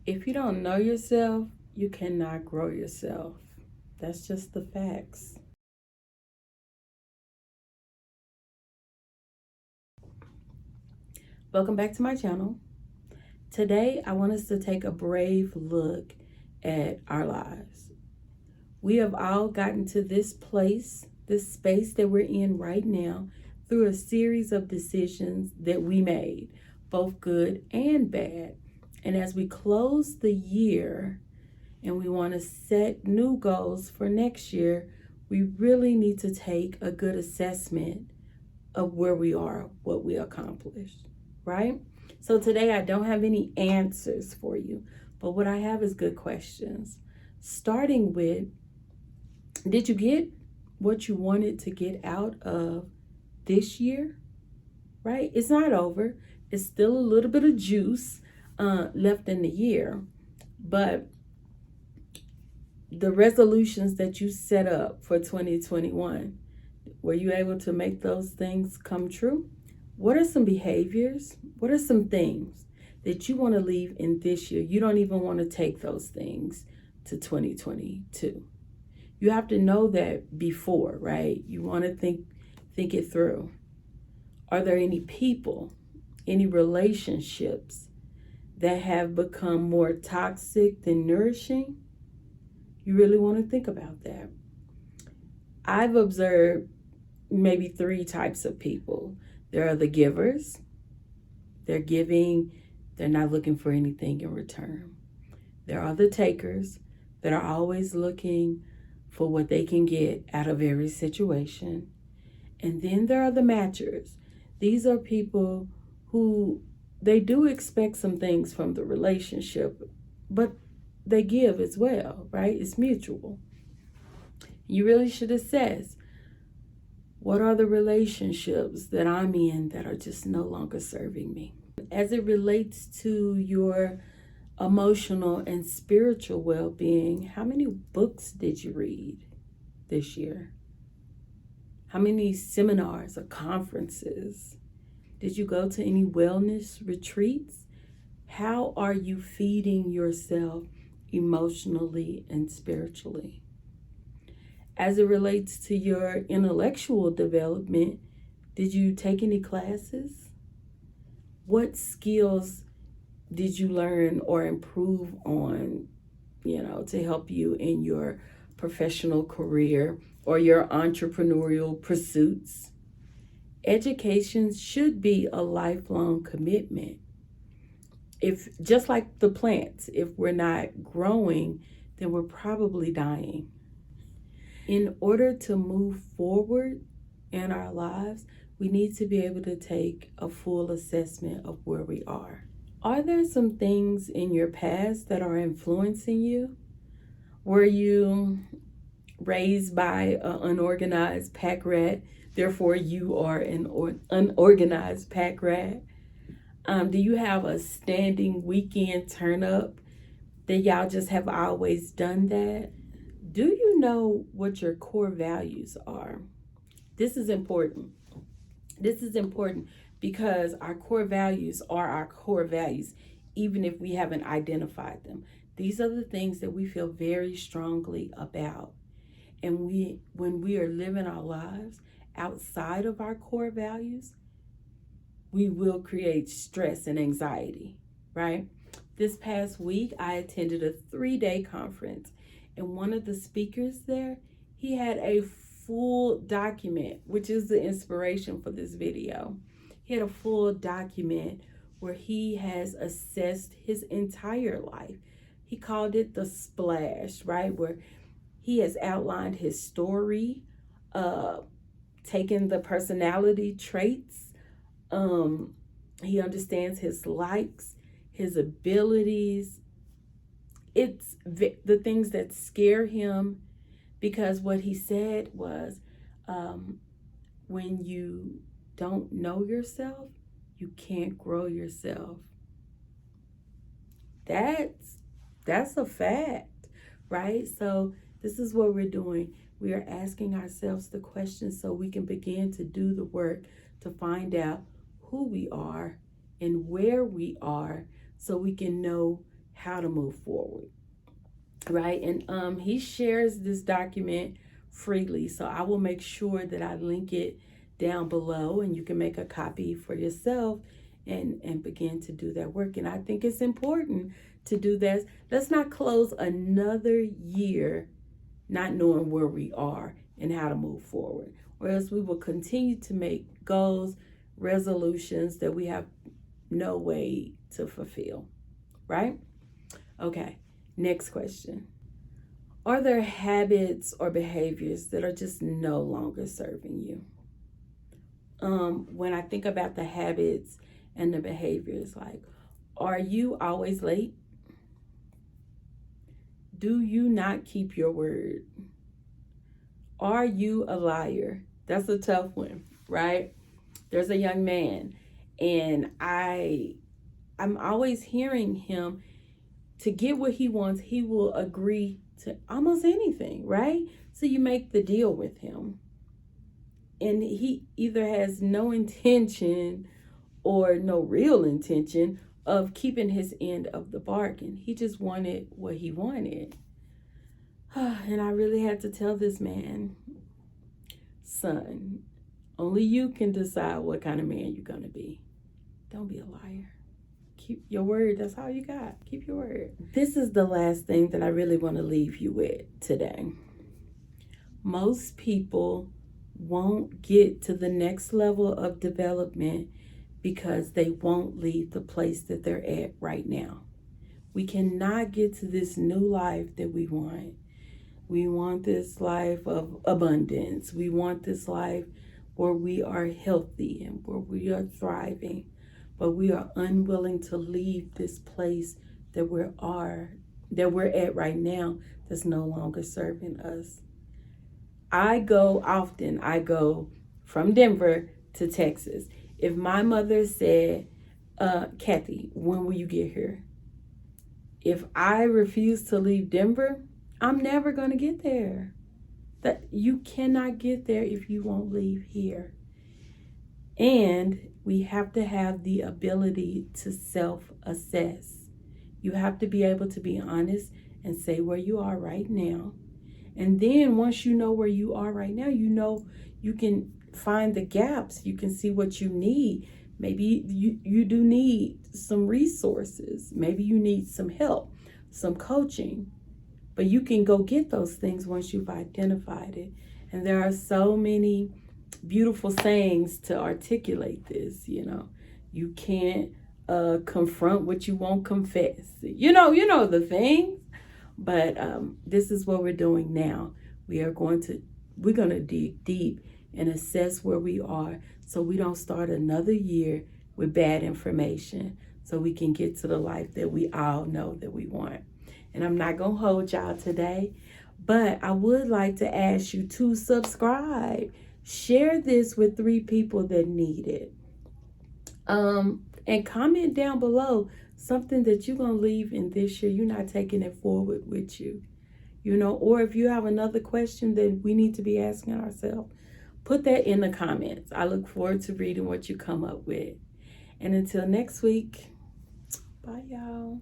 If you don't know yourself, you cannot grow yourself. That's just the facts. Welcome back to my channel. Today, I want us to take a brave look at our lives. We have all gotten to this place, this space that we're in right now, through a series of decisions that we made, both good and bad. And as we close the year and we want to set new goals for next year, we really need to take a good assessment of where we are, what we accomplished, right? So today I don't have any answers for you, but what I have is good questions. Starting with, did you get what you wanted to get out of this year? Right? It's not over. It's still a little bit of juice left in the year, but the resolutions that you set up for 2021, were you able to make those things come true? What are some behaviors? What are some things that you want to leave in this year? You don't even want to take those things to 2022. You have to know that before, right? You want to think it through. Are there any people, any relationships that have become more toxic than nourishing? You really want to think about that. I've observed maybe 3 types of people. There are the givers. They're giving, they're not looking for anything in return. There are the takers that are always looking for what they can get out of every situation. And then there are the matchers. These are people who they do expect some things from the relationship, but they give as well, right? It's mutual. You really should assess, what are the relationships that I'm in that are just no longer serving me? As it relates to your emotional and spiritual well-being, how many books did you read this year? How many seminars or conferences? Did you go to any wellness retreats? How are you feeding yourself emotionally and spiritually? As it relates to your intellectual development, did you take any classes? What skills did you learn or improve on, to help you in your professional career or your entrepreneurial pursuits? Education should be a lifelong commitment. If, just like the plants, if we're not growing, then we're probably dying. In order to move forward in our lives, we need to be able to take a full assessment of where we are. Are there some things in your past that are influencing you? Were you raised by an unorganized pack rat, therefore you are an unorganized pack rat? Do you have a standing weekend turn up that y'all just have always done that? Do you know what your core values are? This is important. This is important because our core values are our core values, even if we haven't identified them. These are the things that we feel very strongly about. And when we are living our lives outside of our core values, we will create stress and anxiety, right? This past week, I attended a 3-day conference, and one of the speakers there, he had a full document, which is the inspiration for this video. He had a full document where he has assessed his entire life. He called it the splash, right? Where he has outlined his story, taken the personality traits. He understands his likes, his abilities. It's the things that scare him, because what he said was, when you don't know yourself, you can't grow yourself. That's a fact, right? So this is what we're doing. We are asking ourselves the questions so we can begin to do the work to find out who we are and where we are, so we can know how to move forward, right? And he shares this document freely, so I will make sure that I link it down below, and you can make a copy for yourself and begin to do that work. And I think it's important to do that. Let's not close another year not knowing where we are and how to move forward, or else we will continue to make goals, resolutions that we have no way to fulfill, right? Okay, next question. Are there habits or behaviors that are just no longer serving you? When I think about the habits and the behaviors, like, are you always late? Do you not keep your word? Are you a liar? That's a tough one, right? There's a young man, and I'm always hearing him, to get what he wants, he will agree to almost anything, right? So you make the deal with him, and he either has no intention or no real intention of keeping his end of the bargain. He just wanted what he wanted. And I really had to tell this man, son, only you can decide what kind of man you're going to be. Don't be a liar. Keep your word. That's all you got. Keep your word. This is the last thing that I really want to leave you with today. Most people won't get to the next level of development because they won't leave the place that they're at right now. We cannot get to this new life that we want. We want this life of abundance. We want this life where we are healthy and where we are thriving, but we are unwilling to leave this place that we're at right now that's no longer serving us. I go from Denver to Texas. If my mother said, Kathy, when will you get here? If I refuse to leave Denver, I'm never going to get there. That you cannot get there if you won't leave here. And we have to have the ability to self-assess. You have to be able to be honest and say where you are right now. And then once you know where you are right now, you know you can find the gaps. You can see what you need. Maybe you do need some resources. Maybe you need some help, some coaching. But you can go get those things once you've identified it. And there are so many beautiful sayings to articulate this. You can't confront what you won't confess. You know the things. But this is what we're doing now. We're going to dig deep and assess where we are, so we don't start another year with bad information, so we can get to the life that we all know that we want. And I'm not going to hold y'all today, but I would like to ask you to subscribe. Share this with 3 people that need it. And comment down below something that you're going to leave in this year. You're not taking it forward with you. Or if you have another question that we need to be asking ourselves, put that in the comments. I look forward to reading what you come up with. And until next week, bye y'all.